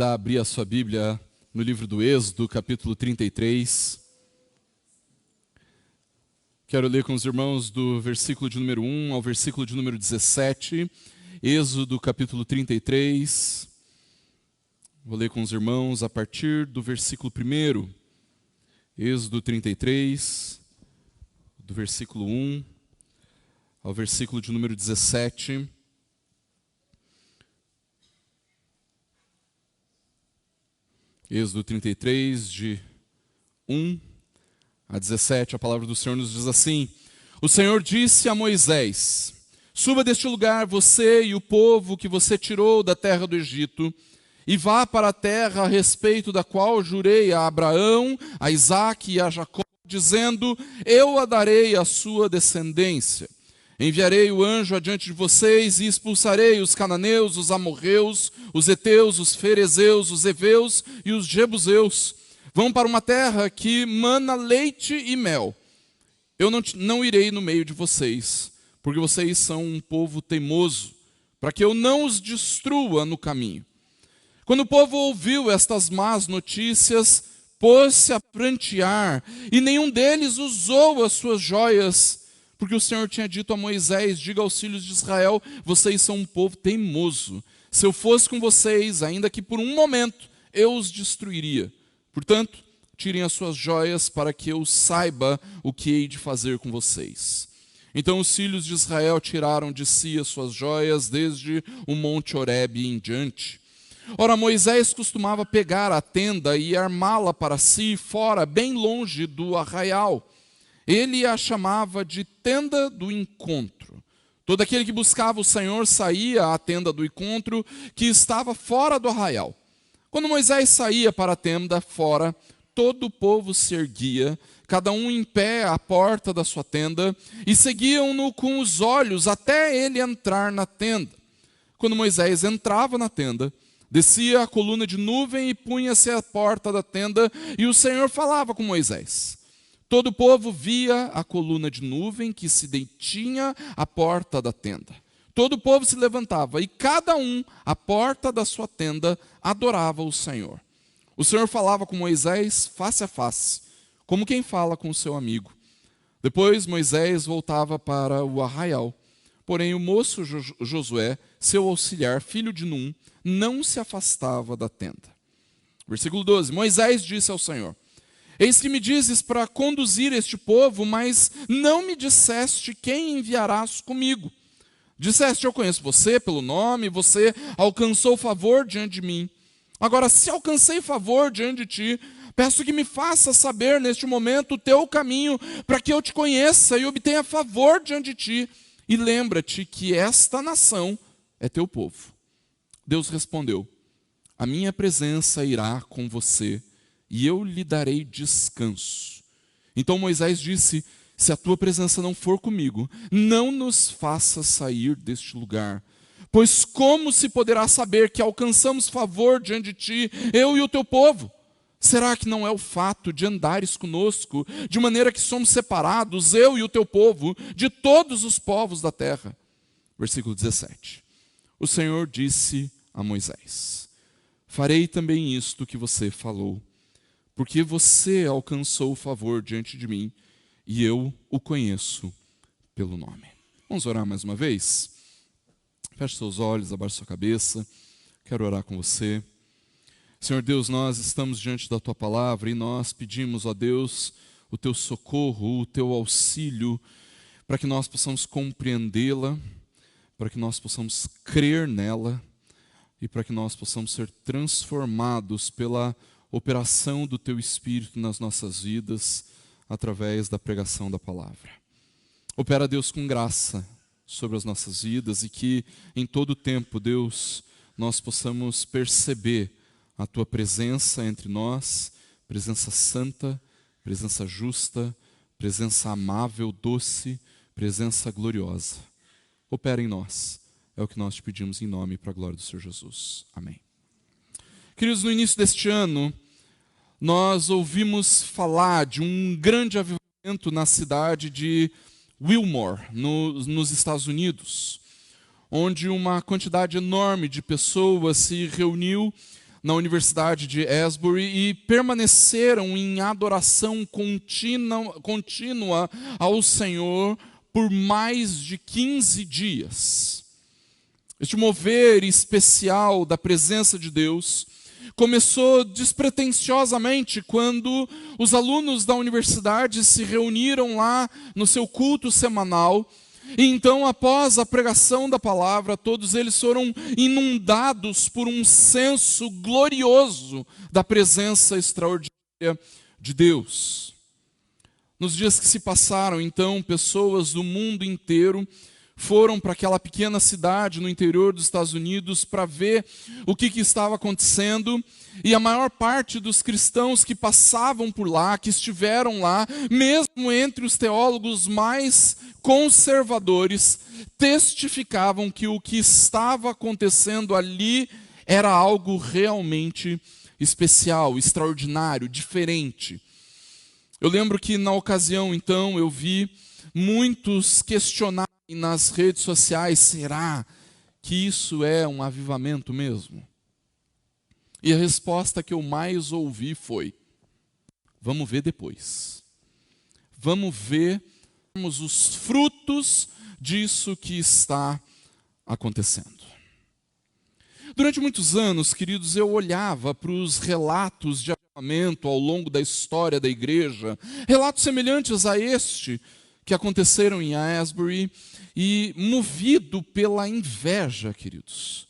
Abrir a sua Bíblia no livro do Êxodo, capítulo 33. Quero ler com os irmãos do versículo de número 1 ao versículo de número 17. Êxodo, capítulo 33. Vou ler com os irmãos a partir do versículo 1. Êxodo 33, do versículo 1 ao versículo de número 17. Êxodo 33, de 1 a 17, a palavra do Senhor nos diz assim: O Senhor disse a Moisés: Suba deste lugar, você e o povo que você tirou da terra do Egito, e vá para a terra a respeito da qual jurei a Abraão, a Isaque e a Jacó, dizendo: Eu a darei à sua descendência. Enviarei o anjo adiante de vocês e expulsarei os cananeus, os amorreus, os heteus, os ferezeus, os heveus e os jebuseus. Vão para uma terra que mana leite e mel. Eu não irei no meio de vocês, porque vocês são um povo teimoso, para que eu não os destrua no caminho. Quando o povo ouviu estas más notícias, pôs-se a prantear, e nenhum deles usou as suas joias, porque o Senhor tinha dito a Moisés: Diga aos filhos de Israel, vocês são um povo teimoso. Se eu fosse com vocês, ainda que por um momento, eu os destruiria. Portanto, tirem as suas joias para que eu saiba o que hei de fazer com vocês. Então os filhos de Israel tiraram de si as suas joias desde o monte Horebe em diante. Ora, Moisés costumava pegar a tenda e armá-la para si fora, bem longe do arraial. Ele a chamava de tenda do encontro. Todo aquele que buscava o Senhor saía à tenda do encontro, que estava fora do arraial. Quando Moisés saía para a tenda fora, todo o povo se erguia, cada um em pé à porta da sua tenda, e seguiam-no com os olhos até ele entrar na tenda. Quando Moisés entrava na tenda, descia a coluna de nuvem e punha-se à porta da tenda, e o Senhor falava com Moisés. Todo o povo via a coluna de nuvem que se detinha à porta da tenda. Todo o povo se levantava, e cada um, à porta da sua tenda, adorava o Senhor. O Senhor falava com Moisés face a face, como quem fala com o seu amigo. Depois Moisés voltava para o arraial. Porém o moço Josué, seu auxiliar, filho de Num, não se afastava da tenda. Versículo 12. Moisés disse ao Senhor: Eis que me dizes para conduzir este povo, mas não me disseste quem enviarás comigo. Disseste: eu conheço você pelo nome, você alcançou favor diante de mim. Agora, se alcancei favor diante de ti, peço que me faça saber neste momento o teu caminho, para que eu te conheça e obtenha favor diante de ti. E lembra-te que esta nação é teu povo. Deus respondeu: a minha presença irá com você, e eu lhe darei descanso. Então Moisés disse: se a tua presença não for comigo, não nos faça sair deste lugar. Pois como se poderá saber que alcançamos favor diante de ti, eu e o teu povo? Será que não é o fato de andares conosco, de maneira que somos separados, eu e o teu povo, de todos os povos da terra? Versículo 17. O Senhor disse a Moisés: farei também isto que você falou, porque você alcançou o favor diante de mim, e eu o conheço pelo nome. Vamos orar mais uma vez? Feche seus olhos, abaixe sua cabeça. Quero orar com você. Senhor Deus, nós estamos diante da Tua palavra e nós pedimos, ó Deus, o Teu socorro, o Teu auxílio, para que nós possamos compreendê-la, para que nós possamos crer nela e para que nós possamos ser transformados pela operação do Teu Espírito nas nossas vidas, através da pregação da palavra. Opera, Deus, com graça sobre as nossas vidas e que em todo o tempo, Deus, nós possamos perceber a Tua presença entre nós, presença santa, presença justa, presença amável, doce, presença gloriosa. Opera em nós, é o que nós te pedimos em nome e para a glória do Senhor Jesus. Amém. Queridos, no início deste ano, nós ouvimos falar de um grande avivamento na cidade de Wilmore, nos Estados Unidos, onde uma quantidade enorme de pessoas se reuniu na Universidade de Asbury e permaneceram em adoração contínua ao Senhor por mais de 15 dias. Este mover especial da presença de Deus começou despretensiosamente quando os alunos da universidade se reuniram lá no seu culto semanal. E então, após a pregação da palavra, todos eles foram inundados por um senso glorioso da presença extraordinária de Deus. Nos dias que se passaram, então, pessoas do mundo inteiro foram para aquela pequena cidade no interior dos Estados Unidos para ver o que estava acontecendo. E a maior parte dos cristãos que passavam por lá, que estiveram lá, mesmo entre os teólogos mais conservadores, testificavam que o que estava acontecendo ali era algo realmente especial, extraordinário, diferente. Eu lembro que na ocasião, então, eu vi muitos questionarem nas redes sociais: será que isso é um avivamento mesmo? E a resposta que eu mais ouvi foi: vamos ver depois. Vamos ver os frutos disso que está acontecendo. Durante muitos anos, queridos, eu olhava para os relatos de avivamento ao longo da história da igreja, relatos semelhantes a este que aconteceram em Asbury, e movido pela inveja, queridos,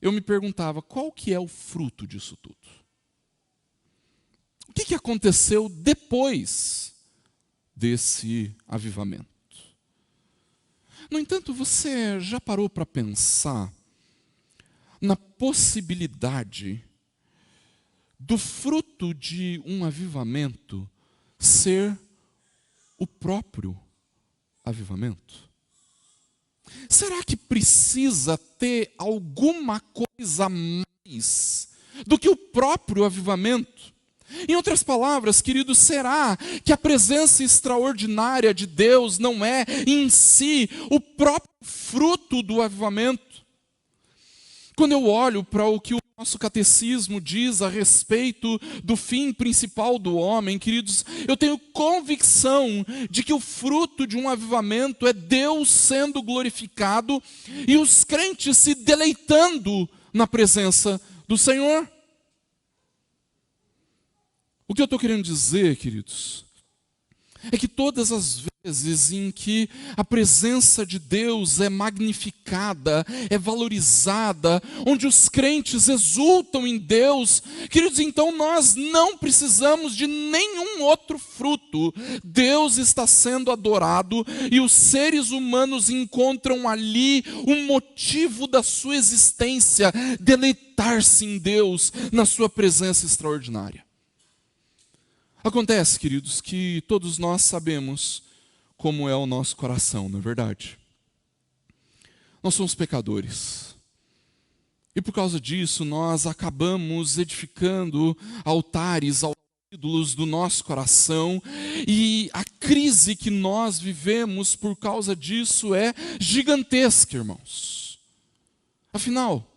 eu me perguntava: qual que é o fruto disso tudo? O que aconteceu depois desse avivamento? No entanto, você já parou para pensar na possibilidade do fruto de um avivamento ser o próprio avivamento? Será que precisa ter alguma coisa mais do que o próprio avivamento? Em outras palavras, queridos, será que a presença extraordinária de Deus não é em si o próprio fruto do avivamento? Quando eu olho para o que o nosso catecismo diz a respeito do fim principal do homem, queridos, eu tenho convicção de que o fruto de um avivamento é Deus sendo glorificado e os crentes se deleitando na presença do Senhor. O que eu estou querendo dizer, queridos, é que todas as vezes em que a presença de Deus é magnificada, é valorizada, onde os crentes exultam em Deus, queridos, então nós não precisamos de nenhum outro fruto. Deus está sendo adorado e os seres humanos encontram ali um motivo da sua existência, deleitar-se em Deus, na sua presença extraordinária. Acontece, queridos, que todos nós sabemos como é o nosso coração, não é verdade? Nós somos pecadores. E por causa disso, nós acabamos edificando altares aos ídolos do nosso coração. E a crise que nós vivemos por causa disso é gigantesca, irmãos. Afinal,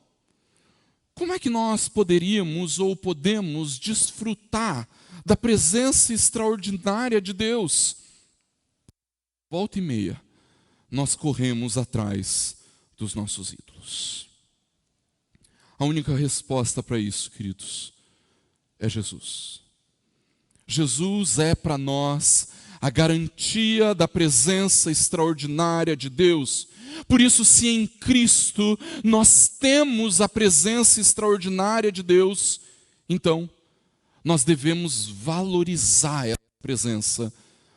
como é que nós poderíamos ou podemos desfrutar da presença extraordinária de Deus? Volta e meia, nós corremos atrás dos nossos ídolos. A única resposta para isso, queridos, é Jesus. Jesus é para nós a garantia da presença extraordinária de Deus. Por isso, se em Cristo nós temos a presença extraordinária de Deus, então nós devemos valorizar essa presença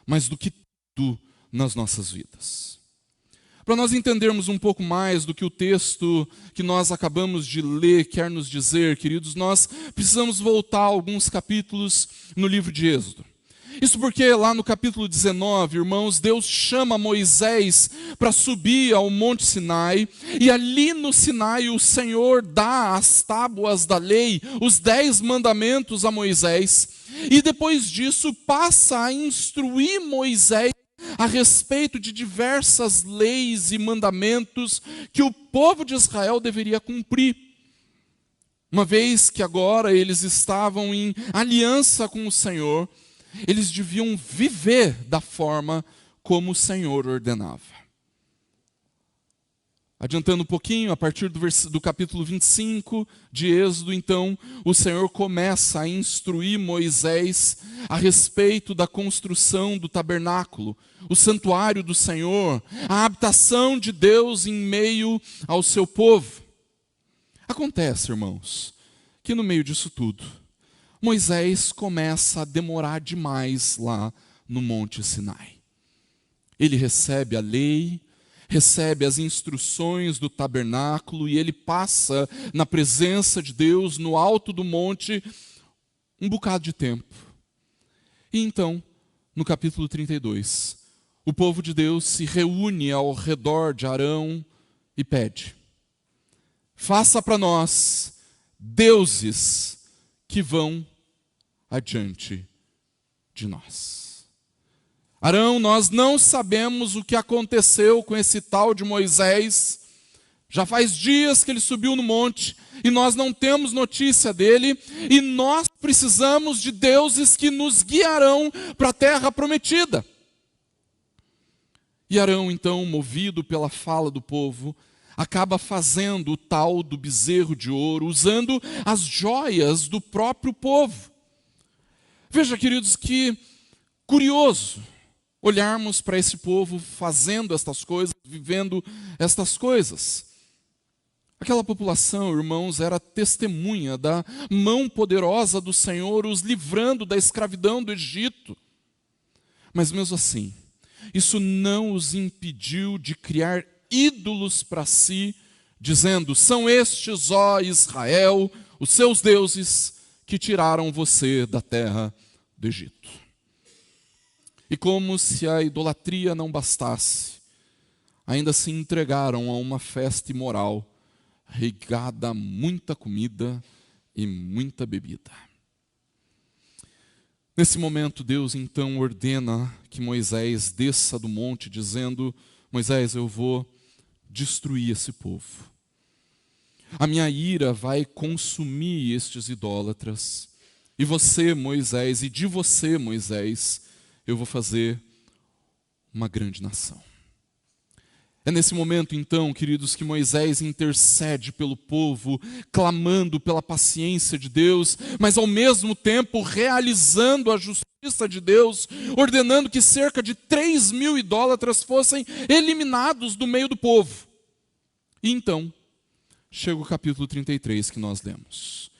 mais do que tudo nas nossas vidas. Para nós entendermos um pouco mais do que o texto que nós acabamos de ler quer nos dizer, queridos, nós precisamos voltar alguns capítulos no livro de Êxodo. Isso porque lá no capítulo 19, irmãos, Deus chama Moisés para subir ao Monte Sinai, e ali no Sinai o Senhor dá as tábuas da lei, os 10 mandamentos a Moisés, e depois disso passa a instruir Moisés a respeito de diversas leis e mandamentos que o povo de Israel deveria cumprir. Uma vez que agora eles estavam em aliança com o Senhor, eles deviam viver da forma como o Senhor ordenava. Adiantando um pouquinho, a partir do capítulo 25 de Êxodo, então, o Senhor começa a instruir Moisés a respeito da construção do tabernáculo, o santuário do Senhor, a habitação de Deus em meio ao seu povo. Acontece, irmãos, que no meio disso tudo, Moisés começa a demorar demais lá no Monte Sinai. Ele recebe a lei, recebe as instruções do tabernáculo e ele passa na presença de Deus no alto do monte um bocado de tempo. E então, no capítulo 32, o povo de Deus se reúne ao redor de Arão e pede: faça para nós deuses que vão adiante de nós. Arão, nós não sabemos o que aconteceu com esse tal de Moisés. Já faz dias que ele subiu no monte e nós não temos notícia dele. E nós precisamos de deuses que nos guiarão para a terra prometida. E Arão, então, movido pela fala do povo, acaba fazendo o tal do bezerro de ouro, usando as joias do próprio povo. Veja, queridos, que curioso olharmos para esse povo fazendo estas coisas, vivendo estas coisas. Aquela população, irmãos, era testemunha da mão poderosa do Senhor os livrando da escravidão do Egito. Mas mesmo assim, isso não os impediu de criar ídolos para si, dizendo: são estes, ó Israel, os seus deuses que tiraram você da terra do Egito. E como se a idolatria não bastasse, ainda se entregaram a uma festa imoral, regada a muita comida e muita bebida. Nesse momento, Deus então ordena que Moisés desça do monte, dizendo: Moisés, eu vou destruir esse povo. A minha ira vai consumir estes idólatras. E você, Moisés, e de você, Moisés, eu vou fazer uma grande nação. É nesse momento, então, queridos, que Moisés intercede pelo povo, clamando pela paciência de Deus, mas ao mesmo tempo realizando a justiça de Deus, ordenando que cerca de 3.000 idólatras fossem eliminados do meio do povo. E então, chega o capítulo 33 que nós lemos.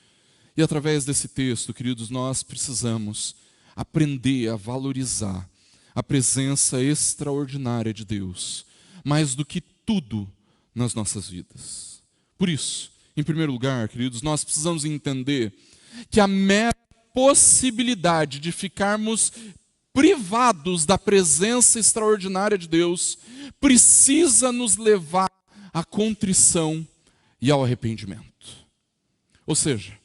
E através desse texto, queridos, nós precisamos aprender a valorizar a presença extraordinária de Deus, mais do que tudo nas nossas vidas. Por isso, em primeiro lugar, queridos, nós precisamos entender que a mera possibilidade de ficarmos privados da presença extraordinária de Deus precisa nos levar à contrição e ao arrependimento. Ou seja,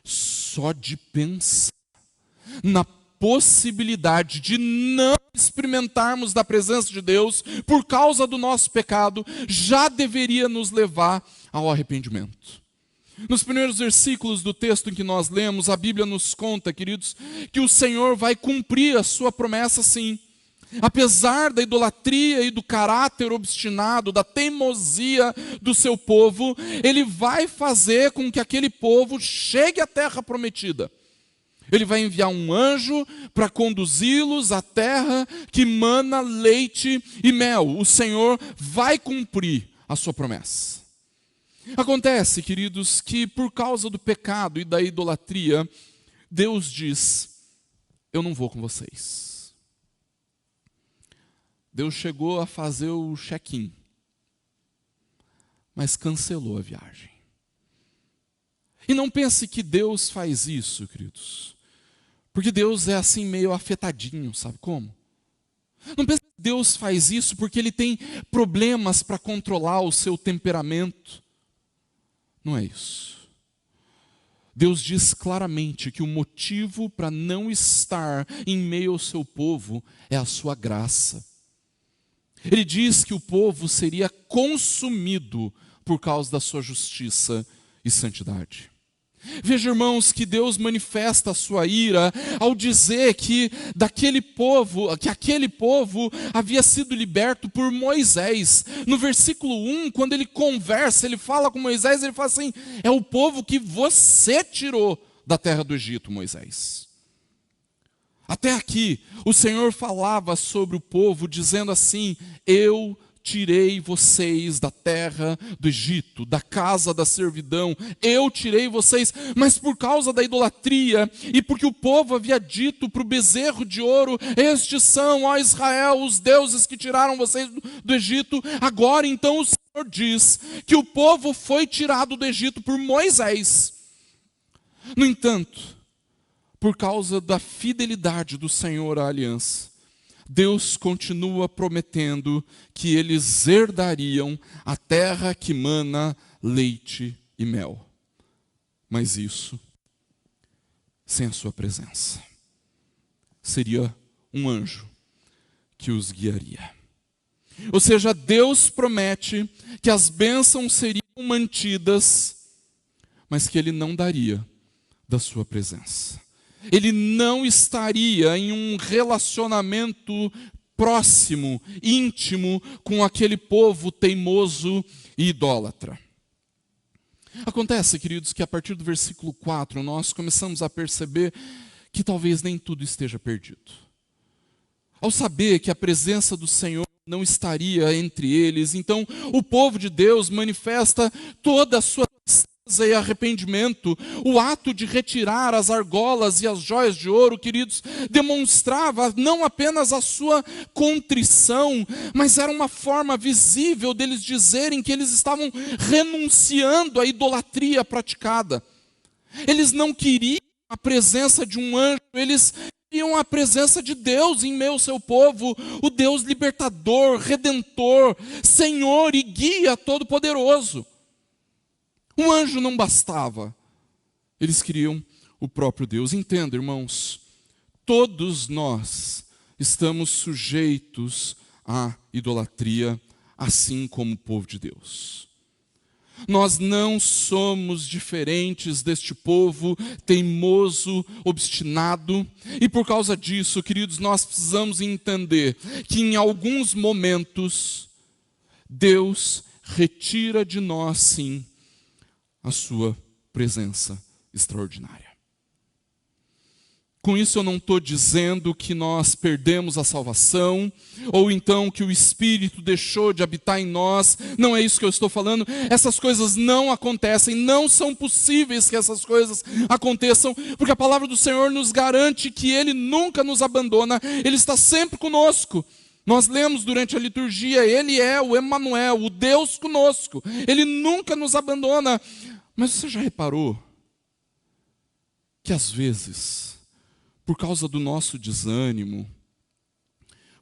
só de pensar na possibilidade de não experimentarmos da presença de Deus por causa do nosso pecado, já deveria nos levar ao arrependimento. Nos primeiros versículos do texto em que nós lemos, a Bíblia nos conta, queridos, que o Senhor vai cumprir a sua promessa sim. Apesar da idolatria e do caráter obstinado, da teimosia do seu povo, Ele vai fazer com que aquele povo chegue à terra prometida. Ele vai enviar um anjo para conduzi-los à terra que mana leite e mel. O Senhor vai cumprir a sua promessa. Acontece, queridos, que por causa do pecado e da idolatria, Deus diz: eu não vou com vocês. Deus chegou a fazer o check-in, mas cancelou a viagem. E não pense que Deus faz isso, queridos, porque Deus é assim meio afetadinho, sabe como? Não pense que Deus faz isso porque Ele tem problemas para controlar o seu temperamento. Não é isso. Deus diz claramente que o motivo para não estar em meio ao seu povo é a sua graça. Ele diz que o povo seria consumido por causa da sua justiça e santidade. Veja, irmãos, que Deus manifesta a sua ira ao dizer que aquele povo havia sido liberto por Moisés. No versículo 1, quando ele conversa, ele fala com Moisés, ele fala assim: é o povo que você tirou da terra do Egito, Moisés. Até aqui, o Senhor falava sobre o povo, dizendo assim: eu tirei vocês da terra do Egito, da casa da servidão, eu tirei vocês, mas por causa da idolatria, e porque o povo havia dito para o bezerro de ouro: estes são, ó Israel, os deuses que tiraram vocês do Egito. Agora então o Senhor diz que o povo foi tirado do Egito por Moisés. No entanto, por causa da fidelidade do Senhor à aliança, Deus continua prometendo que eles herdariam a terra que mana leite e mel. Mas isso sem a sua presença. Seria um anjo que os guiaria. Ou seja, Deus promete que as bênçãos seriam mantidas, mas que Ele não daria da sua presença. Ele não estaria em um relacionamento próximo, íntimo, com aquele povo teimoso e idólatra. Acontece, queridos, que a partir do versículo 4, nós começamos a perceber que talvez nem tudo esteja perdido. Ao saber que a presença do Senhor não estaria entre eles, então o povo de Deus manifesta toda a sua e arrependimento. O ato de retirar as argolas e as joias de ouro, queridos, demonstrava não apenas a sua contrição, mas era uma forma visível deles dizerem que eles estavam renunciando à idolatria praticada. Eles não queriam a presença de um anjo, eles queriam a presença de Deus em meio ao seu povo, o Deus libertador, redentor, Senhor e guia todo-poderoso. Um anjo não bastava, eles queriam o próprio Deus. Entenda, irmãos, todos nós estamos sujeitos à idolatria, assim como o povo de Deus. Nós não somos diferentes deste povo teimoso, obstinado, e por causa disso, queridos, nós precisamos entender que em alguns momentos, Deus retira de nós, sim, a sua presença extraordinária. Com isso eu não estou dizendo que nós perdemos a salvação, ou então que o Espírito deixou de habitar em nós. Não é isso que eu estou falando. Essas coisas não acontecem, não são possíveis que essas coisas aconteçam, porque a palavra do Senhor nos garante que Ele nunca nos abandona, Ele está sempre conosco. Nós lemos durante a liturgia: Ele é o Emanuel, o Deus conosco. Ele nunca nos abandona. Mas você já reparou que às vezes, por causa do nosso desânimo,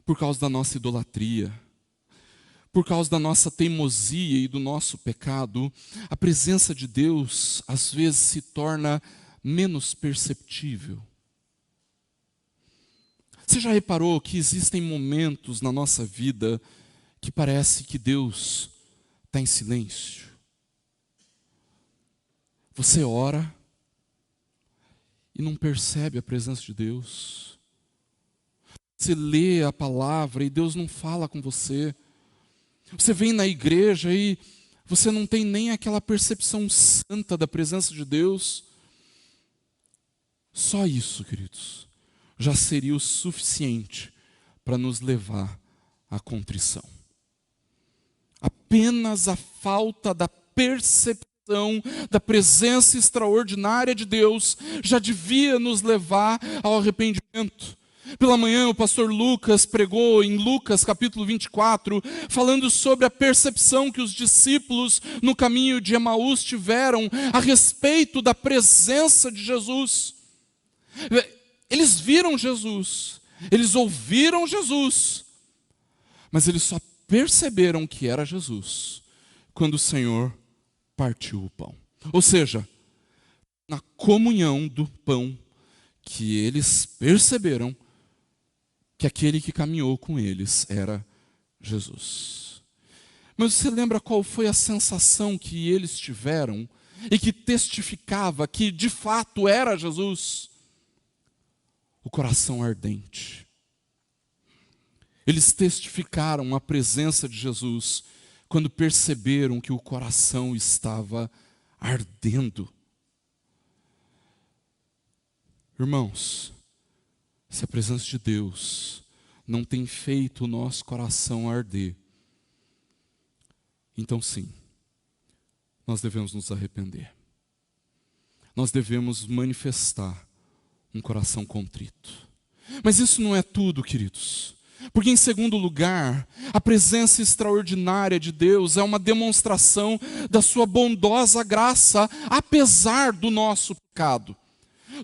por causa da nossa idolatria, por causa da nossa teimosia e do nosso pecado, a presença de Deus às vezes se torna menos perceptível? Você já reparou que existem momentos na nossa vida que parece que Deus está em silêncio? Você ora e não percebe a presença de Deus. Você lê a palavra e Deus não fala com você. Você vem na igreja e você não tem nem aquela percepção santa da presença de Deus. Só isso, queridos, já seria o suficiente para nos levar à contrição. Apenas a falta da percepção da presença extraordinária de Deus já devia nos levar ao arrependimento. Pela manhã o pastor Lucas pregou em Lucas capítulo 24, falando sobre a percepção que os discípulos no caminho de Emaús tiveram a respeito da presença de Jesus. Eles viram Jesus, eles ouviram Jesus, mas eles só perceberam que era Jesus quando o Senhor partiu o pão. Ou seja, na comunhão do pão, que eles perceberam que aquele que caminhou com eles era Jesus. Mas você lembra qual foi a sensação que eles tiveram e que testificava que de fato era Jesus? O coração ardente. Eles testificaram a presença de Jesus quando perceberam que o coração estava ardendo. Irmãos, se a presença de Deus não tem feito o nosso coração arder, então sim, nós devemos nos arrepender. Nós devemos manifestar um coração contrito. Mas isso não é tudo, queridos. Porque em segundo lugar, a presença extraordinária de Deus é uma demonstração da sua bondosa graça, apesar do nosso pecado.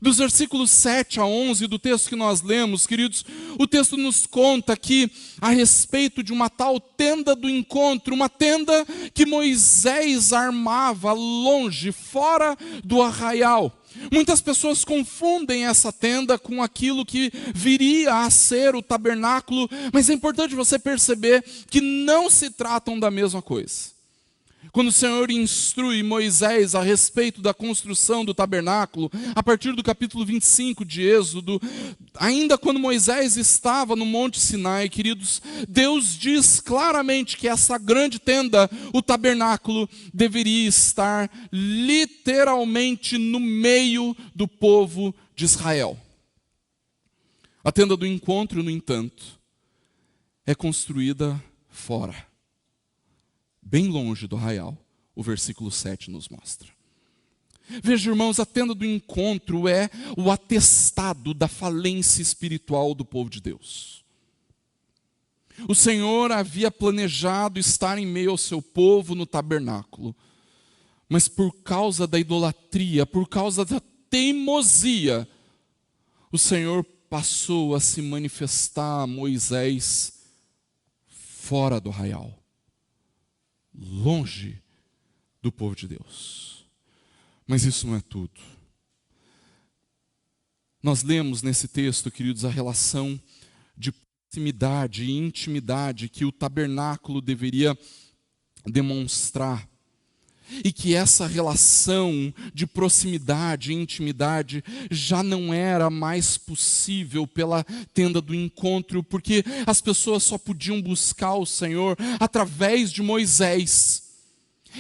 Dos versículos 7 a 11 do texto que nós lemos, queridos, o texto nos conta aqui a respeito de uma tal tenda do encontro, uma tenda que Moisés armava longe, fora do arraial. Muitas pessoas confundem essa tenda com aquilo que viria a ser o tabernáculo, mas é importante você perceber que não se tratam da mesma coisa. Quando o Senhor instrui Moisés a respeito da construção do tabernáculo, a partir do capítulo 25 de Êxodo, ainda quando Moisés estava no Monte Sinai, queridos, Deus diz claramente que essa grande tenda, o tabernáculo, deveria estar literalmente no meio do povo de Israel. A tenda do encontro, no entanto, é construída fora, bem longe do arraial, o versículo 7 nos mostra. Veja, irmãos, a tenda do encontro é o atestado da falência espiritual do povo de Deus. O Senhor havia planejado estar em meio ao seu povo no tabernáculo, mas por causa da idolatria, por causa da teimosia, o Senhor passou a se manifestar a Moisés fora do arraial, longe do povo de Deus. Mas isso não é tudo. Nós lemos nesse texto, queridos, a relação de proximidade e intimidade que o tabernáculo deveria demonstrar. E que essa relação de proximidade e intimidade já não era mais possível pela tenda do encontro, porque as pessoas só podiam buscar o Senhor através de Moisés.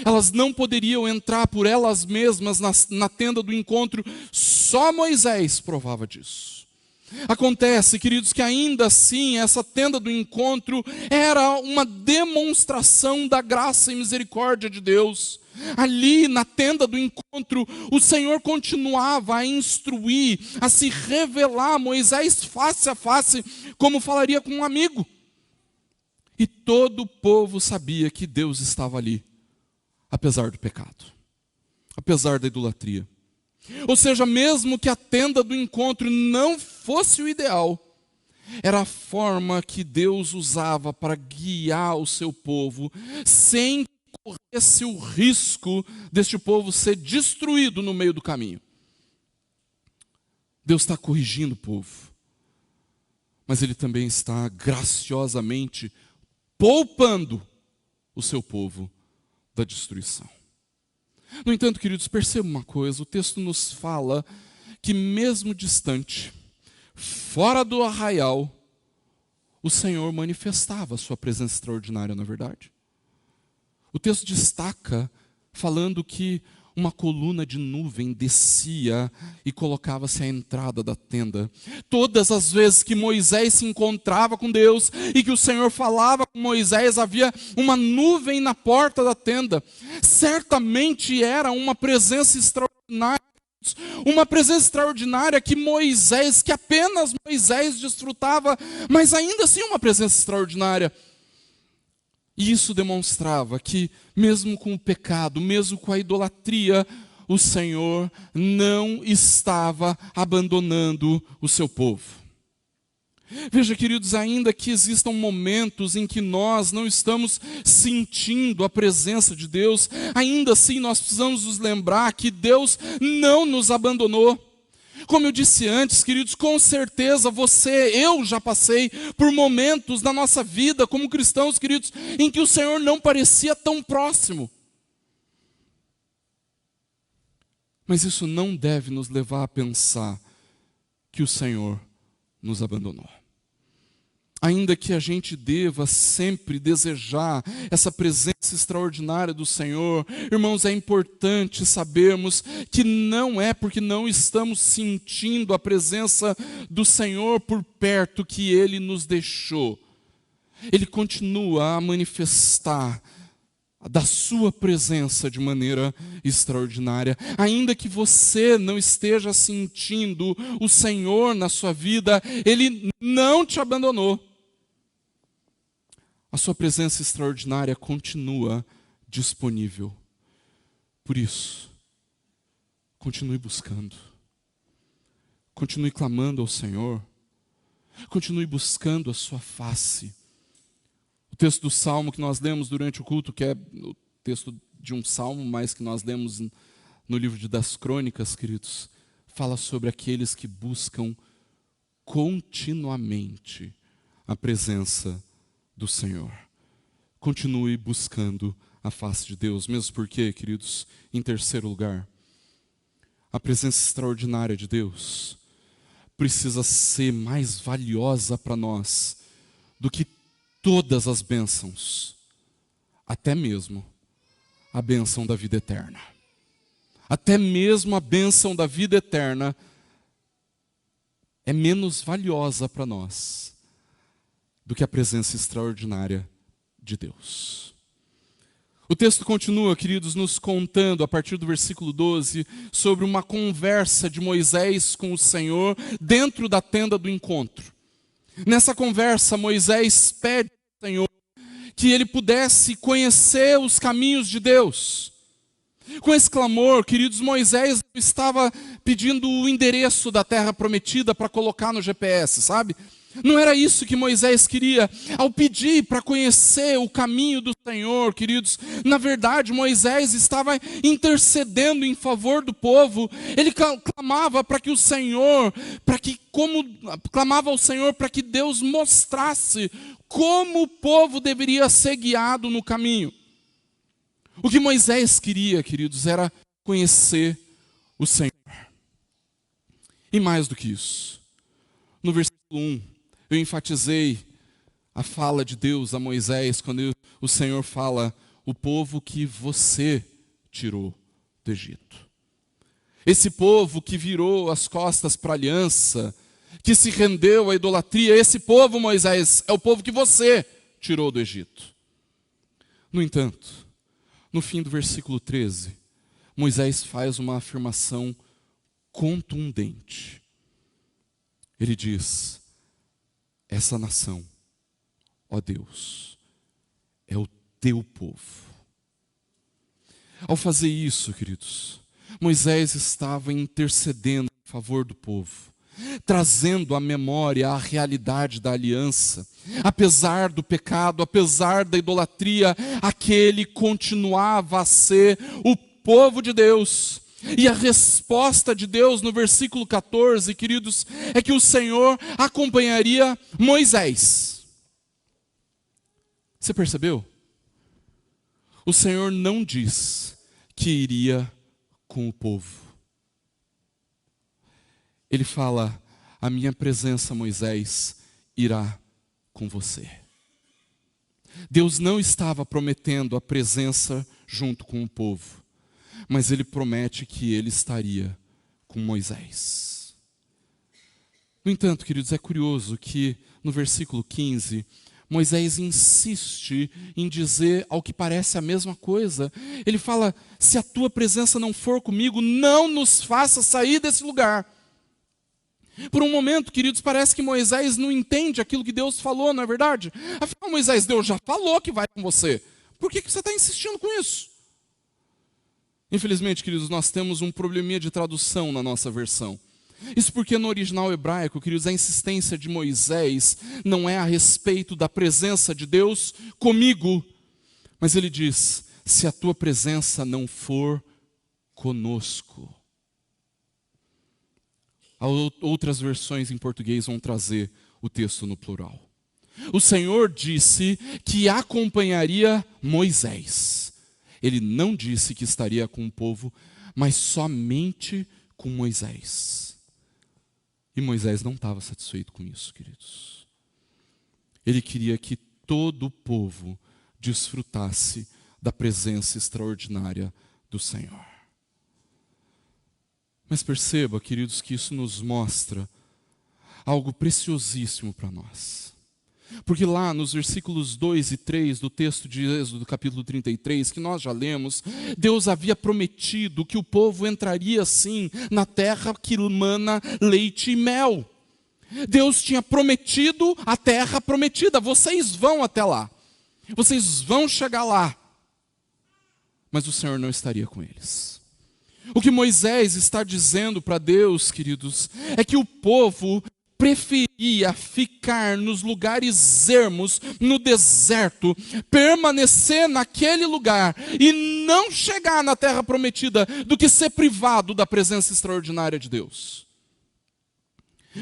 Elas não poderiam entrar por elas mesmas na tenda do encontro, só Moisés provava disso. Acontece, queridos, que ainda assim essa tenda do encontro era uma demonstração da graça e misericórdia de Deus. Ali na tenda do encontro, o Senhor continuava a instruir, a se revelar a Moisés face a face, como falaria com um amigo. E todo o povo sabia que Deus estava ali, apesar do pecado, apesar da idolatria. Ou seja, mesmo que a tenda do encontro não fosse o ideal, era a forma que Deus usava para guiar o seu povo, sem que corresse o risco deste povo ser destruído no meio do caminho. Deus está corrigindo o povo, mas Ele também está graciosamente poupando o seu povo da destruição. No entanto, queridos, perceba uma coisa, o texto nos fala que mesmo distante, fora do arraial, o Senhor manifestava a sua presença extraordinária, na verdade. O texto destaca falando que uma coluna de nuvem descia e colocava-se à entrada da tenda. Todas as vezes que Moisés se encontrava com Deus e que o Senhor falava com Moisés, havia uma nuvem na porta da tenda. Certamente era uma presença extraordinária. Uma presença extraordinária que apenas Moisés desfrutava, mas ainda assim uma presença extraordinária. E isso demonstrava que, mesmo com o pecado, mesmo com a idolatria, o Senhor não estava abandonando o seu povo. Veja, queridos, ainda que existam momentos em que nós não estamos sentindo a presença de Deus, ainda assim nós precisamos nos lembrar que Deus não nos abandonou. Como eu disse antes, queridos, com certeza eu já passei por momentos na nossa vida como cristãos, queridos, em que o Senhor não parecia tão próximo. Mas isso não deve nos levar a pensar que o Senhor nos abandonou. Ainda que a gente deva sempre desejar essa presença extraordinária do Senhor, irmãos, é importante sabermos que não é porque não estamos sentindo a presença do Senhor por perto que Ele nos deixou. Ele continua a manifestar da sua presença de maneira extraordinária. Ainda que você não esteja sentindo o Senhor na sua vida, Ele não te abandonou. A sua presença extraordinária continua disponível. Por isso, continue buscando. Continue clamando ao Senhor. Continue buscando a sua face. O texto do Salmo que nós lemos durante o culto, que é o texto de um Salmo, mas que nós lemos no livro das Crônicas, queridos, fala sobre aqueles que buscam continuamente a presença do Senhor. Continue buscando a face de Deus, mesmo porque, queridos, em terceiro lugar, a presença extraordinária de Deus precisa ser mais valiosa para nós do que todas as bênçãos, até mesmo a bênção da vida eterna. Até mesmo a bênção da vida eterna é menos valiosa para nós do que a presença extraordinária de Deus. O texto continua, queridos, nos contando, a partir do versículo 12, sobre uma conversa de Moisés com o Senhor dentro da tenda do encontro. Nessa conversa, Moisés pede ao Senhor que ele pudesse conhecer os caminhos de Deus. Com esse clamor, queridos, Moisés estava pedindo o endereço da terra prometida para colocar no GPS, sabe? Não era isso que Moisés queria. Ao pedir para conhecer o caminho do Senhor, queridos, na verdade Moisés estava intercedendo em favor do povo. Ele clamava para que o Senhor, clamava ao Senhor para que Deus mostrasse como o povo deveria ser guiado no caminho. O que Moisés queria, queridos, era conhecer o Senhor. E mais do que isso, no versículo 1, eu enfatizei a fala de Deus a Moisés, quando o Senhor fala, o povo que você tirou do Egito. Esse povo que virou as costas para a aliança, que se rendeu à idolatria, esse povo, Moisés, é o povo que você tirou do Egito. No entanto, no fim do versículo 13, Moisés faz uma afirmação contundente. Ele diz, essa nação, ó Deus, é o teu povo. Ao fazer isso, queridos, Moisés estava intercedendo em favor do povo, trazendo à memória a realidade da aliança. Apesar do pecado, apesar da idolatria, aquele continuava a ser o povo de Deus. E a resposta de Deus no versículo 14, queridos, é que o Senhor acompanharia Moisés. Você percebeu? O Senhor não diz que iria com o povo. Ele fala, a minha presença, Moisés, irá com você. Deus não estava prometendo a presença junto com o povo, mas Ele promete que Ele estaria com Moisés. No entanto, queridos, é curioso que no versículo 15, Moisés insiste em dizer ao que parece a mesma coisa. Ele fala, se a tua presença não for comigo, não nos faça sair desse lugar. Por um momento, queridos, parece que Moisés não entende aquilo que Deus falou, não é verdade? Afinal, Moisés, Deus já falou que vai com você. Por que você está insistindo com isso? Infelizmente, queridos, nós temos um probleminha de tradução na nossa versão. Isso porque no original hebraico, queridos, a insistência de Moisés não é a respeito da presença de Deus comigo, mas ele diz, se a tua presença não for conosco. Outras versões em português vão trazer o texto no plural. O Senhor disse que acompanharia Moisés. Ele não disse que estaria com o povo, mas somente com Moisés. E Moisés não estava satisfeito com isso, queridos. Ele queria que todo o povo desfrutasse da presença extraordinária do Senhor. Mas perceba, queridos, que isso nos mostra algo preciosíssimo para nós. Porque lá nos versículos 2 e 3 do texto de Êxodo, capítulo 33, que nós já lemos, Deus havia prometido que o povo entraria sim na terra que mana leite e mel. Deus tinha prometido a terra prometida, vocês vão até lá, vocês vão chegar lá, mas o Senhor não estaria com eles. O que Moisés está dizendo para Deus, queridos, é que o povo preferia ficar nos lugares ermos, no deserto, permanecer naquele lugar e não chegar na terra prometida, do que ser privado da presença extraordinária de Deus.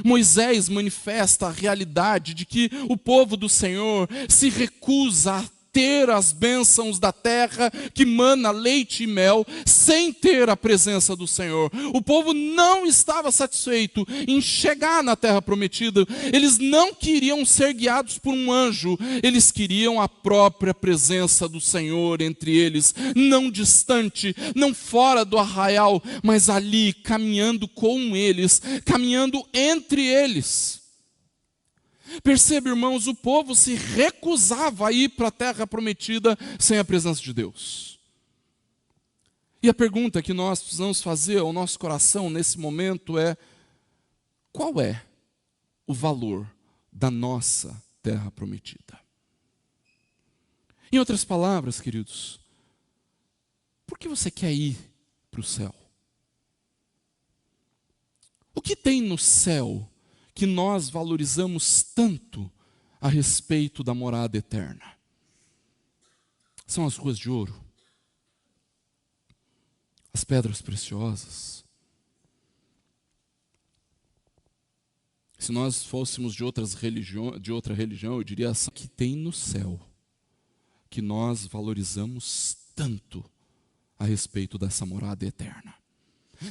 Moisés manifesta a realidade de que o povo do Senhor se recusa a ter as bênçãos da terra que mana leite e mel, sem ter a presença do Senhor. O povo não estava satisfeito em chegar na terra prometida, eles não queriam ser guiados por um anjo, eles queriam a própria presença do Senhor entre eles, não distante, não fora do arraial, mas ali, caminhando com eles, caminhando entre eles. Perceba, irmãos, o povo se recusava a ir para a terra prometida sem a presença de Deus. E a pergunta que nós precisamos fazer ao nosso coração nesse momento é: qual é o valor da nossa terra prometida? Em outras palavras, queridos, por que você quer ir para o céu? O que tem no céu que nós valorizamos tanto a respeito da morada eterna? São as ruas de ouro, as pedras preciosas. Se nós fôssemos de outra religião, eu diria assim: que tem no céu que nós valorizamos tanto a respeito dessa morada eterna?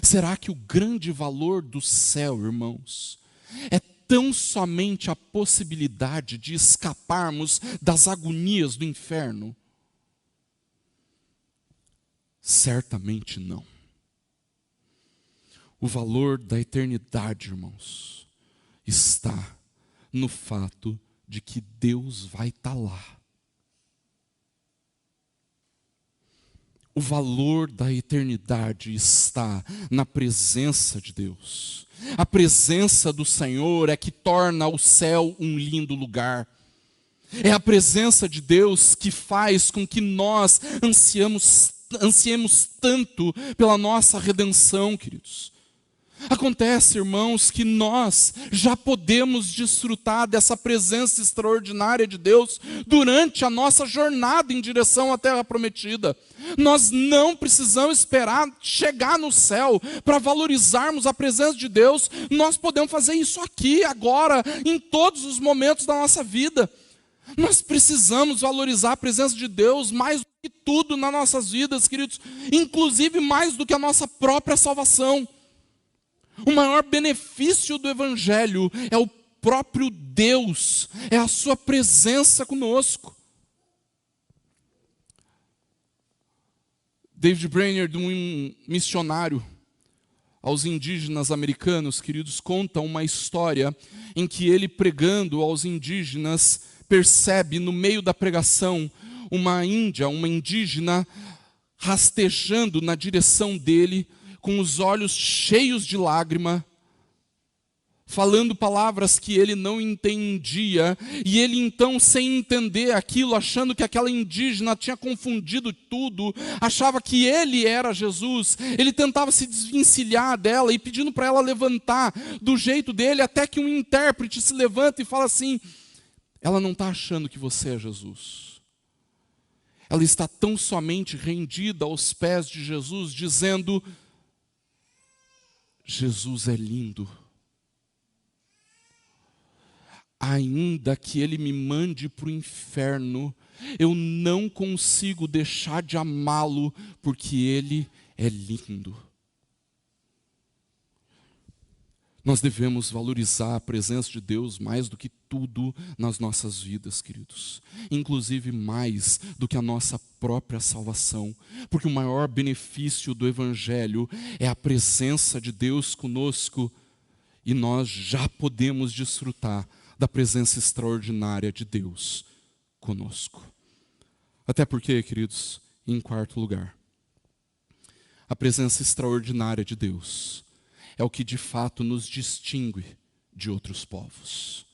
Será que o grande valor do céu, irmãos, é tão somente a possibilidade de escaparmos das agonias do inferno? Certamente não. O valor da eternidade, irmãos, está no fato de que Deus vai estar lá. O valor da eternidade está na presença de Deus. A presença do Senhor é que torna o céu um lindo lugar. É a presença de Deus que faz com que nós ansiemos tanto pela nossa redenção, queridos. Acontece, irmãos, que nós já podemos desfrutar dessa presença extraordinária de Deus durante a nossa jornada em direção à terra prometida. Nós não precisamos esperar chegar no céu para valorizarmos a presença de Deus. Nós podemos fazer isso aqui, agora, em todos os momentos da nossa vida. Nós precisamos valorizar a presença de Deus mais do que tudo nas nossas vidas, queridos, inclusive mais do que a nossa própria salvação. O maior benefício do Evangelho é o próprio Deus, é a sua presença conosco. David Brainerd, um missionário aos indígenas americanos, queridos, conta uma história em que ele, pregando aos indígenas, percebe no meio da pregação uma indígena rastejando na direção dele, com os olhos cheios de lágrima, falando palavras que ele não entendia, e ele então, sem entender aquilo, achando que aquela indígena tinha confundido tudo, achava que ele era Jesus, ele tentava se desvencilhar dela e pedindo para ela levantar do jeito dele, até que um intérprete se levanta e fala assim: ela não está achando que você é Jesus. Ela está tão somente rendida aos pés de Jesus, dizendo: Jesus é lindo. Ainda que Ele me mande para o inferno, eu não consigo deixar de amá-lo, porque Ele é lindo. Nós devemos valorizar a presença de Deus mais do que tudo nas nossas vidas, queridos. Inclusive mais do que a nossa própria salvação. Porque o maior benefício do Evangelho é a presença de Deus conosco. E nós já podemos desfrutar da presença extraordinária de Deus conosco. Até porque, queridos, em quarto lugar, a presença extraordinária de Deus é o que de fato nos distingue de outros povos.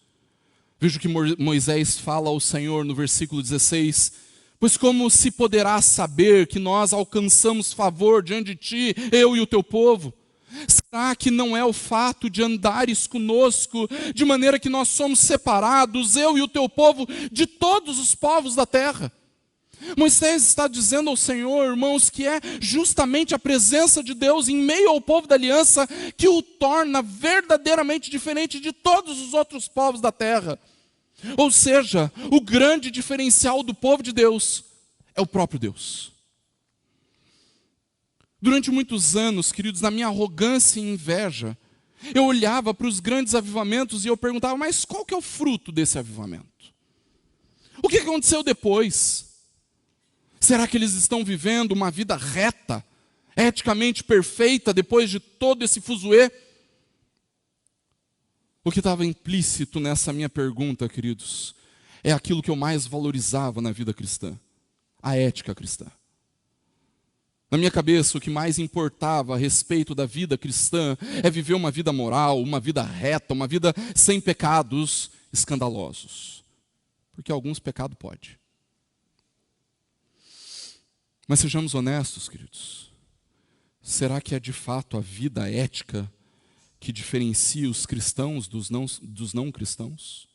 Veja o que Moisés fala ao Senhor no versículo 16: pois como se poderá saber que nós alcançamos favor diante de ti, eu e o teu povo? Será que não é o fato de andares conosco, de maneira que nós somos separados, eu e o teu povo, de todos os povos da terra? Moisés está dizendo ao Senhor, irmãos, que é justamente a presença de Deus em meio ao povo da aliança que o torna verdadeiramente diferente de todos os outros povos da terra. Ou seja, o grande diferencial do povo de Deus é o próprio Deus. Durante muitos anos, queridos, na minha arrogância e inveja, eu olhava para os grandes avivamentos e eu perguntava, mas qual que é o fruto desse avivamento? O que aconteceu depois? Será que eles estão vivendo uma vida reta, eticamente perfeita, depois de todo esse fuzuê? O que estava implícito nessa minha pergunta, queridos, é aquilo que eu mais valorizava na vida cristã, a ética cristã. Na minha cabeça, o que mais importava a respeito da vida cristã é viver uma vida moral, uma vida reta, uma vida sem pecados escandalosos. Porque alguns pecados pode. Mas sejamos honestos, queridos. Será que é de fato a vida ética que diferencia os cristãos dos não cristãos?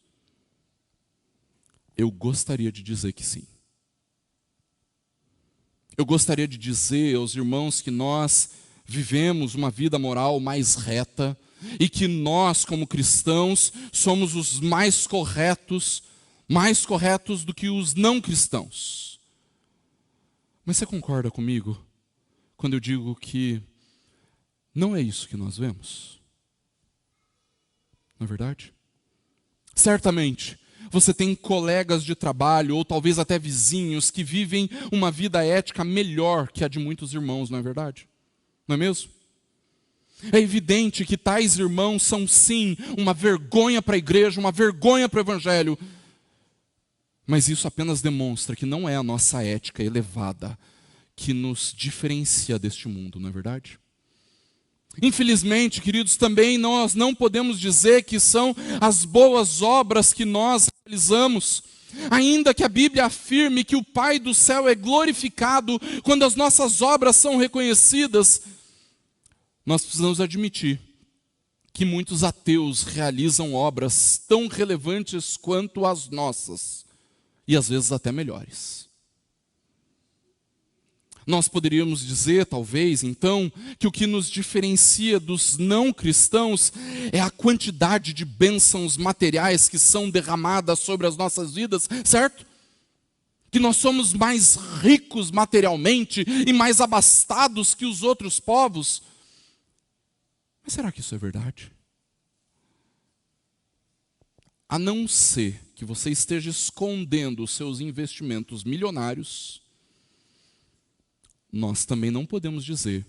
Eu gostaria de dizer que sim. Eu gostaria de dizer aos irmãos que nós vivemos uma vida moral mais reta e que nós, como cristãos, somos os mais corretos do que os não cristãos. Mas você concorda comigo quando eu digo que não é isso que nós vemos? Não é verdade? Certamente, você tem colegas de trabalho ou talvez até vizinhos que vivem uma vida ética melhor que a de muitos irmãos, não é verdade? Não é mesmo? É evidente que tais irmãos são sim uma vergonha para a igreja, uma vergonha para o evangelho. Mas isso apenas demonstra que não é a nossa ética elevada que nos diferencia deste mundo, não é verdade? Infelizmente, queridos, também nós não podemos dizer que são as boas obras que nós realizamos, ainda que a Bíblia afirme que o Pai do céu é glorificado quando as nossas obras são reconhecidas. Nós precisamos admitir que muitos ateus realizam obras tão relevantes quanto as nossas, e às vezes até melhores. Nós poderíamos dizer, talvez, então, que o que nos diferencia dos não cristãos é a quantidade de bênçãos materiais que são derramadas sobre as nossas vidas, certo? Que nós somos mais ricos materialmente e mais abastados que os outros povos. Mas será que isso é verdade? A não ser que você esteja escondendo os seus investimentos milionários, nós também não podemos dizer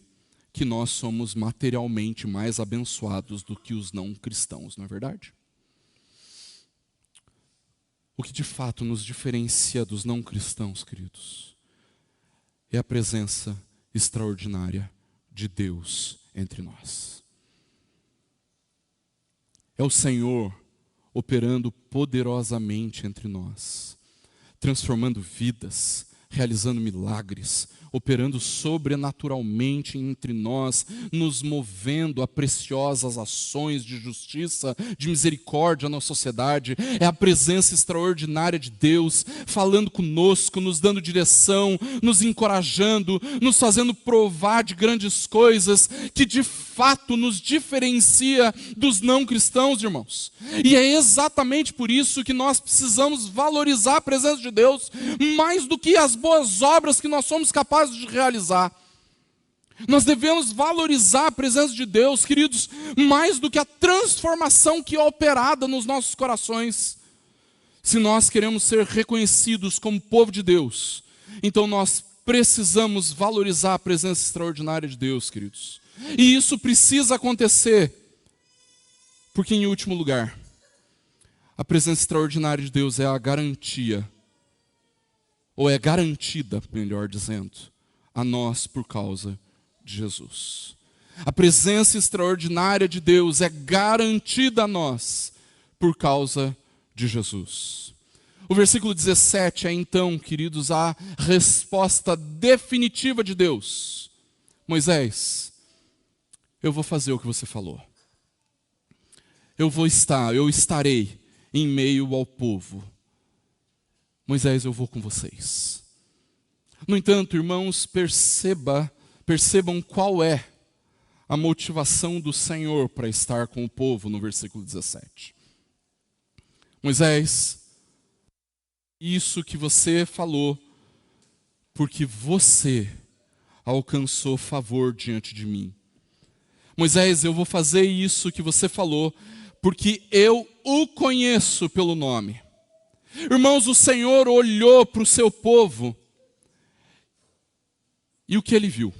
que nós somos materialmente mais abençoados do que os não cristãos, não é verdade? O que de fato nos diferencia dos não cristãos, queridos, é a presença extraordinária de Deus entre nós. É o Senhor operando poderosamente entre nós, transformando vidas, realizando milagres, operando sobrenaturalmente entre nós, nos movendo a preciosas ações de justiça, de misericórdia na sociedade. É a presença extraordinária de Deus falando conosco, nos dando direção, nos encorajando, nos fazendo provar de grandes coisas que de fato nos diferencia dos não cristãos, irmãos. E é exatamente por isso que nós precisamos valorizar a presença de Deus mais do que as boas obras que nós somos capazes de realizar. Nós devemos valorizar a presença de Deus, queridos, mais do que a transformação que é operada nos nossos corações. Se nós queremos ser reconhecidos como povo de Deus, então nós precisamos valorizar a presença extraordinária de Deus, queridos. E isso precisa acontecer, porque em último lugar, a presença extraordinária de Deus é a garantia, ou é garantida, melhor dizendo, a nós por causa de Jesus. A presença extraordinária de Deus é garantida a nós por causa de Jesus. O versículo 17 é então, queridos, a resposta definitiva de Deus. Moisés, eu vou fazer o que você falou. Eu estarei em meio ao povo. Moisés, eu vou com vocês. No entanto, irmãos, percebam qual é a motivação do Senhor para estar com o povo no versículo 17. Moisés, isso que você falou, porque você alcançou favor diante de mim. Moisés, eu vou fazer isso que você falou, porque eu o conheço pelo nome. Irmãos, o Senhor olhou para o seu povo, e o que ele viu?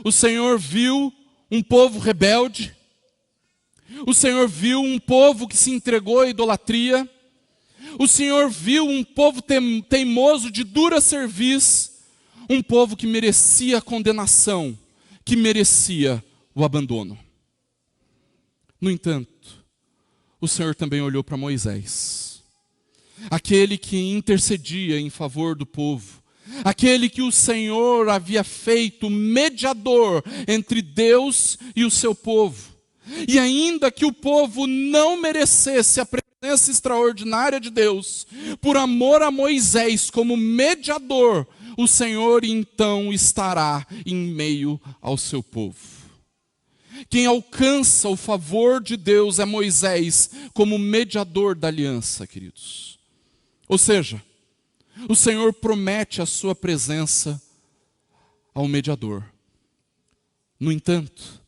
O Senhor viu um povo rebelde, o Senhor viu um povo que se entregou à idolatria, o Senhor viu um povo teimoso de dura cerviz, um povo que merecia a condenação, que merecia o abandono. No entanto, o Senhor também olhou para Moisés, aquele que intercedia em favor do povo, aquele que o Senhor havia feito mediador entre Deus e o seu povo. E ainda que o povo não merecesse a presença extraordinária de Deus, por amor a Moisés como mediador, o Senhor então estará em meio ao seu povo. Quem alcança o favor de Deus é Moisés como mediador da aliança, queridos. Ou seja, o Senhor promete a sua presença ao mediador. No entanto,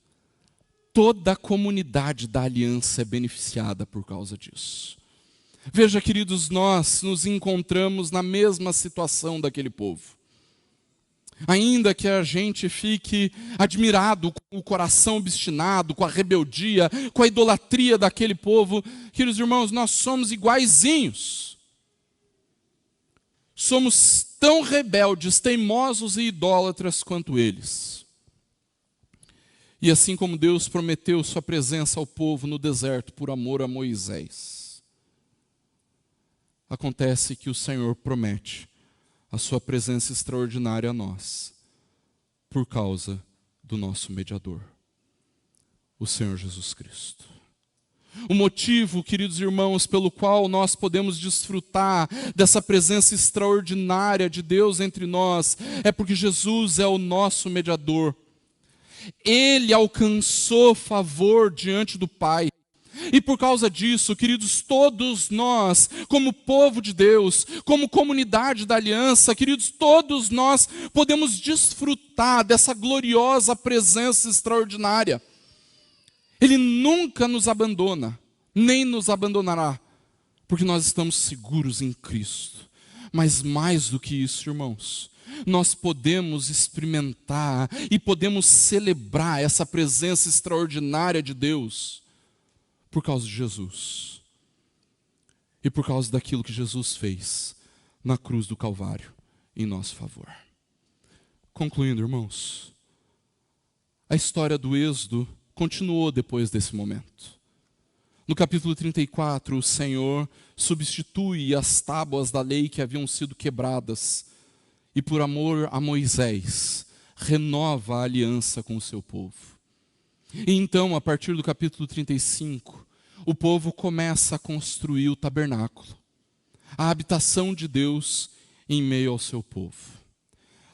toda a comunidade da aliança é beneficiada por causa disso. Veja, queridos, nós nos encontramos na mesma situação daquele povo. Ainda que a gente fique admirado com o coração obstinado, com a rebeldia, com a idolatria daquele povo, queridos irmãos, nós somos iguaizinhos. Somos tão rebeldes, teimosos e idólatras quanto eles. E assim como Deus prometeu sua presença ao povo no deserto por amor a Moisés, acontece que o Senhor promete a sua presença extraordinária a nós, por causa do nosso mediador, o Senhor Jesus Cristo. O motivo, queridos irmãos, pelo qual nós podemos desfrutar dessa presença extraordinária de Deus entre nós, é porque Jesus é o nosso mediador. Ele alcançou favor diante do Pai. E por causa disso, queridos, todos nós, como povo de Deus, como comunidade da aliança, queridos, todos nós podemos desfrutar dessa gloriosa presença extraordinária. Ele nunca nos abandona, nem nos abandonará, porque nós estamos seguros em Cristo. Mas mais do que isso, irmãos, nós podemos experimentar e podemos celebrar essa presença extraordinária de Deus por causa de Jesus e por causa daquilo que Jesus fez na cruz do Calvário em nosso favor. Concluindo, irmãos, a história do Êxodo continuou depois desse momento. No capítulo 34, o Senhor substitui as tábuas da lei que haviam sido quebradas e, por amor a Moisés, renova a aliança com o seu povo. E então, a partir do capítulo 35, o povo começa a construir o tabernáculo, a habitação de Deus em meio ao seu povo.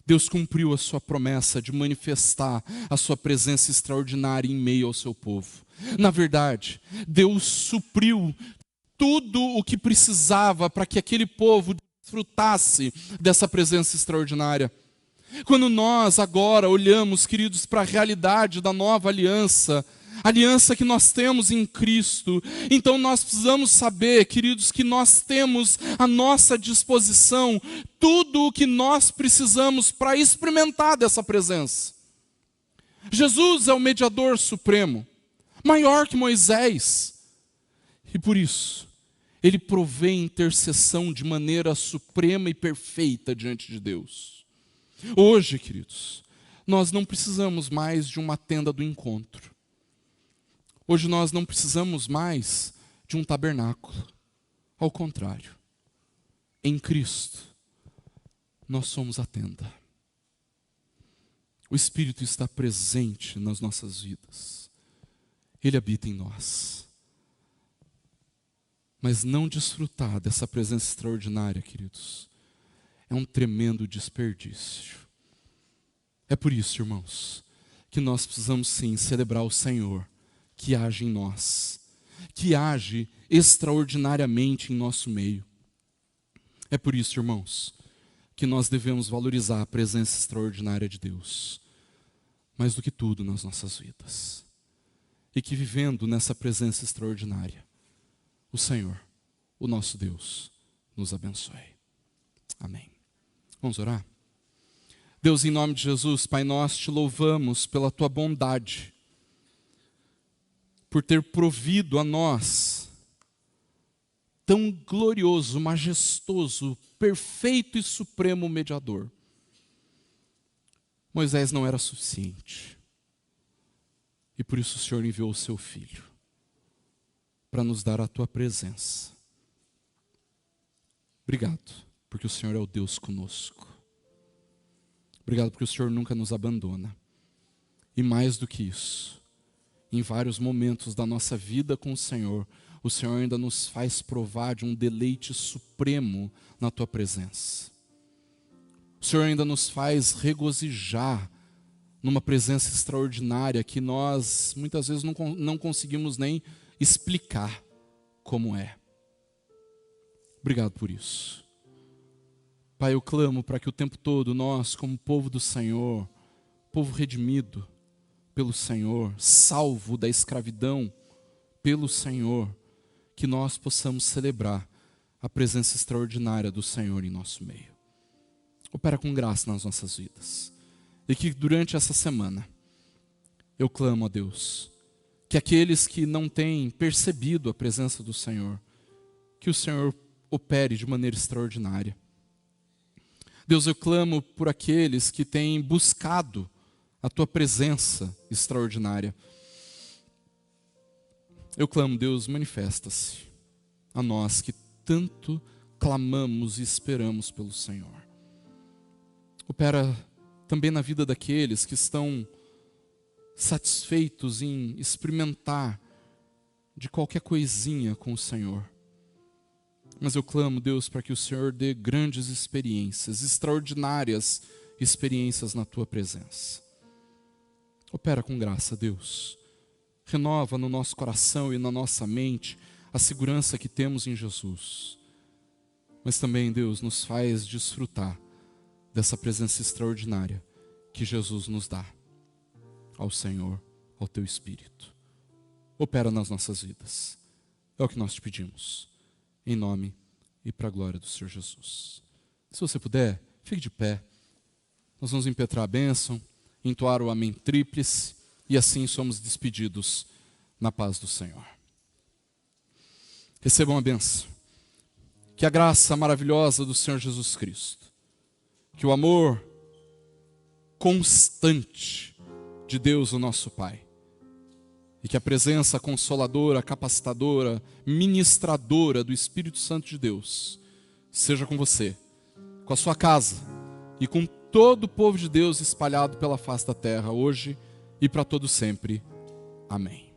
Deus cumpriu a sua promessa de manifestar a sua presença extraordinária em meio ao seu povo. Na verdade, Deus supriu tudo o que precisava para que aquele povo desfrutasse dessa presença extraordinária. Quando nós agora olhamos, queridos, para a realidade da nova aliança, aliança que nós temos em Cristo, então nós precisamos saber, queridos, que nós temos à nossa disposição tudo o que nós precisamos para experimentar dessa presença. Jesus é o mediador supremo, maior que Moisés, e por isso ele provê intercessão de maneira suprema e perfeita diante de Deus. Hoje, queridos, nós não precisamos mais de uma tenda do encontro. Hoje nós não precisamos mais de um tabernáculo. Ao contrário, em Cristo, nós somos a tenda. O Espírito está presente nas nossas vidas. Ele habita em nós. Mas não desfrutar dessa presença extraordinária, queridos, é um tremendo desperdício. É por isso, irmãos, que nós precisamos sim celebrar o Senhor, que age em nós, que age extraordinariamente em nosso meio. É por isso, irmãos, que nós devemos valorizar a presença extraordinária de Deus, mais do que tudo nas nossas vidas. E que vivendo nessa presença extraordinária, o Senhor, o nosso Deus, nos abençoe. Amém. Vamos orar? Deus, em nome de Jesus, Pai, nós te louvamos pela tua bondade, por ter provido a nós tão glorioso, majestoso, perfeito e supremo mediador. Moisés não era suficiente. E por isso o Senhor enviou o seu Filho para nos dar a tua presença. Obrigado, porque o Senhor é o Deus conosco. Obrigado porque o Senhor nunca nos abandona. E mais do que isso, em vários momentos da nossa vida com o Senhor ainda nos faz provar de um deleite supremo na tua presença. O Senhor ainda nos faz regozijar numa presença extraordinária que nós muitas vezes não conseguimos nem explicar como é. Obrigado por isso. Pai, eu clamo para que o tempo todo nós, como povo do Senhor, povo redimido pelo Senhor, salvo da escravidão pelo Senhor, que nós possamos celebrar a presença extraordinária do Senhor em nosso meio. Opera com graça nas nossas vidas. E que durante essa semana, eu clamo a Deus, que aqueles que não têm percebido a presença do Senhor, que o Senhor opere de maneira extraordinária. Deus, eu clamo por aqueles que têm buscado a tua presença extraordinária. Eu clamo, Deus, manifesta-se a nós que tanto clamamos e esperamos pelo Senhor. Opera também na vida daqueles que estão satisfeitos em experimentar de qualquer coisinha com o Senhor. Mas eu clamo, Deus, para que o Senhor dê grandes experiências, extraordinárias experiências na tua presença. Opera com graça, Deus. Renova no nosso coração e na nossa mente a segurança que temos em Jesus. Mas também, Deus, nos faz desfrutar dessa presença extraordinária que Jesus nos dá ao Senhor, ao teu Espírito. Opera nas nossas vidas. É o que nós te pedimos. Em nome e para a glória do Senhor Jesus. Se você puder, fique de pé. Nós vamos impetrar a bênção, entoar o amém tríplice e assim somos despedidos na paz do Senhor. Recebam a bênção. Que a graça maravilhosa do Senhor Jesus Cristo, que o amor constante de Deus, o nosso Pai, e que a presença consoladora, capacitadora, ministradora do Espírito Santo de Deus seja com você, com a sua casa e com todo o povo de Deus espalhado pela face da terra, hoje e para todo sempre. Amém.